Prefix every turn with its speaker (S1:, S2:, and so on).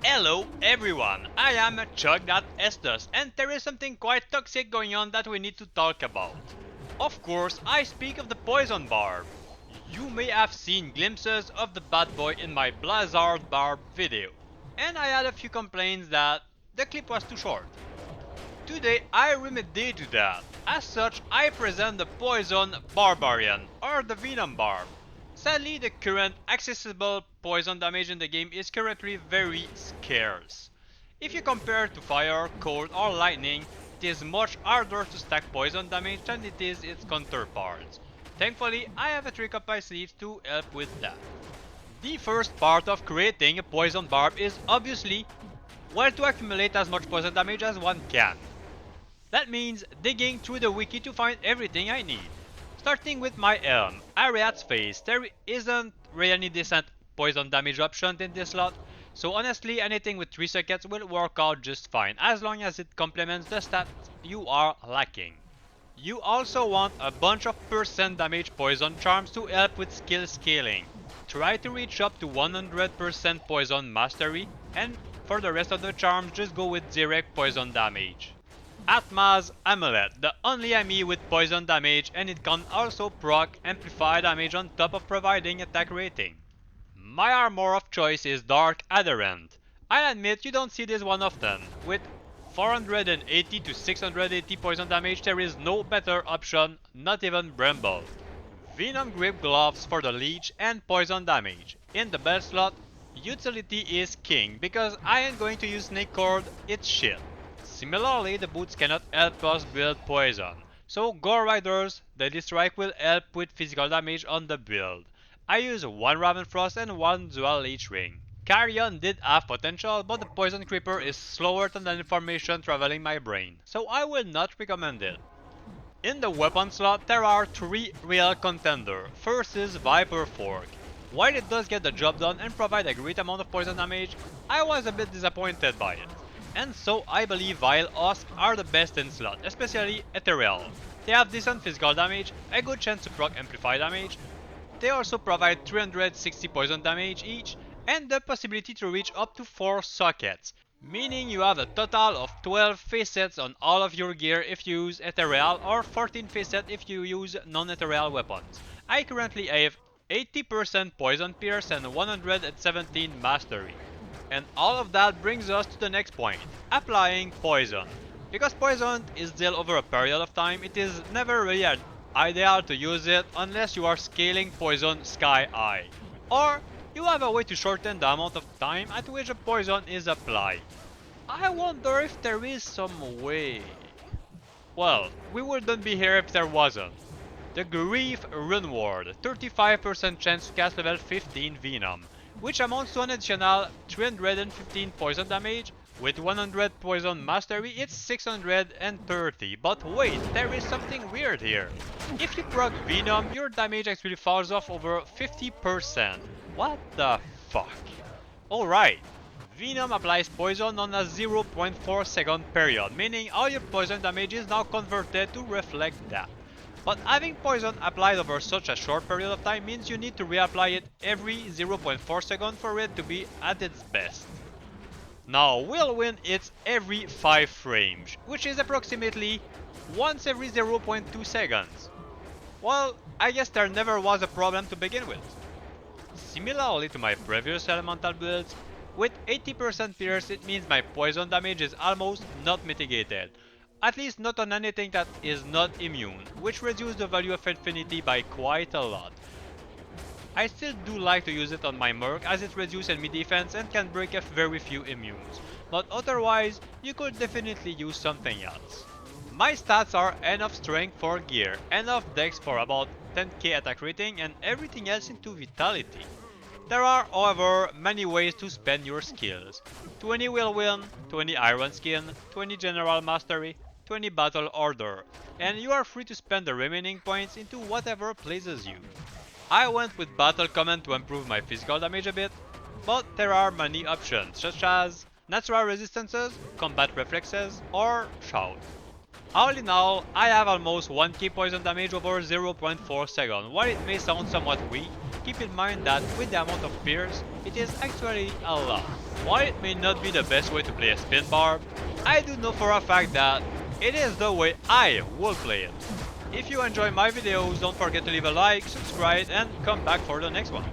S1: Hello everyone, I am ChugThatEstus and there is something quite toxic going on that we need to talk about. Of course, I speak of the poison barb. You may have seen glimpses of the bad boy in my Blizzard barb video, and I had a few complaints that the clip was too short. Today I remedy to that. As such, I present the poison Barbarian or the Venom barb. Sadly, the current accessible poison damage in the game is currently very scarce. If you compare to fire, cold or lightning, it is much harder to stack poison damage than it is its counterparts. Thankfully, I have a trick up my sleeves to help with that. The first part of creating a poison barb is obviously, well, to accumulate as much poison damage as one can. That means digging through the wiki to find everything I need. Starting with my helm, Ariad's face, there isn't really any decent poison damage option in this slot, so honestly anything with 3 seconds will work out just fine as long as it complements the stats you are lacking. You also want a bunch of percent damage poison charms to help with skill scaling. Try to reach up to 100% poison mastery, and for the rest of the charms just go with direct poison damage. Atma's Amulet, the only enemy with poison damage, and it can also proc amplify damage on top of providing attack rating. My armor of choice is Dark Adherent. I admit you don't see this one often. With 480 to 680 poison damage, there is no better option, not even Bramble. Venom Grip Gloves for the leech and poison damage. In the belt slot, utility is king because I ain't going to use Snake Cord, it's shit. Similarly, the boots cannot help us build poison, so Gore Riders, Deadly Strike will help with physical damage on the build. I use one Raven Frost and one Dual Leech Ring. Carrion did have potential, but the Poison Creeper is slower than the information traveling my brain, so I will not recommend it. In the weapon slot, there are 3 real contenders. First is Viper Fork. While it does get the job done and provide a great amount of poison damage, I was a bit disappointed by it. And so I believe Vile Husk are the best in slot, especially Ethereal. They have decent physical damage, a good chance to proc amplify damage, they also provide 360 poison damage each, and the possibility to reach up to 4 sockets, meaning you have a total of 12 facets on all of your gear if you use Ethereal or 14 facets if you use non-Ethereal weapons. I currently have 80% Poison Pierce and 117 Mastery. And all of that brings us to the next point, applying poison. Because poison is dealt over a period of time, it is never really ideal to use it unless you are scaling poison sky high. Or you have a way to shorten the amount of time at which a poison is applied. I wonder if there is some way. Well, we wouldn't be here if there wasn't. The Grief Rune Ward, 35% chance to cast level 15 Venom, which amounts to an additional 315 poison damage. With 100 poison mastery, it's 630. But wait, there is something weird here. If you proc Venom, your damage actually falls off over 50%. What the fuck? Alright, Venom applies poison on a 0.4 second period, meaning all your poison damage is now converted to reflect that. But having poison applied over such a short period of time means you need to reapply it every 0.4 seconds for it to be at its best. Now, Whirlwind it's every 5 frames, which is approximately once every 0.2 seconds. Well, I guess there never was a problem to begin with. Similarly to my previous elemental builds, with 80% pierce it means my poison damage is almost not mitigated. At least not on anything that is not immune, which reduces the value of Infinity by quite a lot. I still do like to use it on my Merc as it reduces enemy defense and can break a very few immunes, but otherwise you could definitely use something else. My stats are enough strength for gear, enough dex for about 10k attack rating and everything else into vitality. There are however many ways to spend your skills. 20 Whirlwind, 20 Iron Skin, 20 General Mastery, 20 Battle Order, and you are free to spend the remaining points into whatever pleases you. I went with Battle Command to improve my physical damage a bit, but there are many options such as Natural Resistances, Combat Reflexes, or Shout. All in all, I have almost 1k poison damage over 0.4 seconds. While it may sound somewhat weak, keep in mind that with the amount of pierce, it is actually a lot. While it may not be the best way to play a spin barb, I do know for a fact that it is the way I will play it. If you enjoy my videos, don't forget to leave a like, subscribe, and come back for the next one.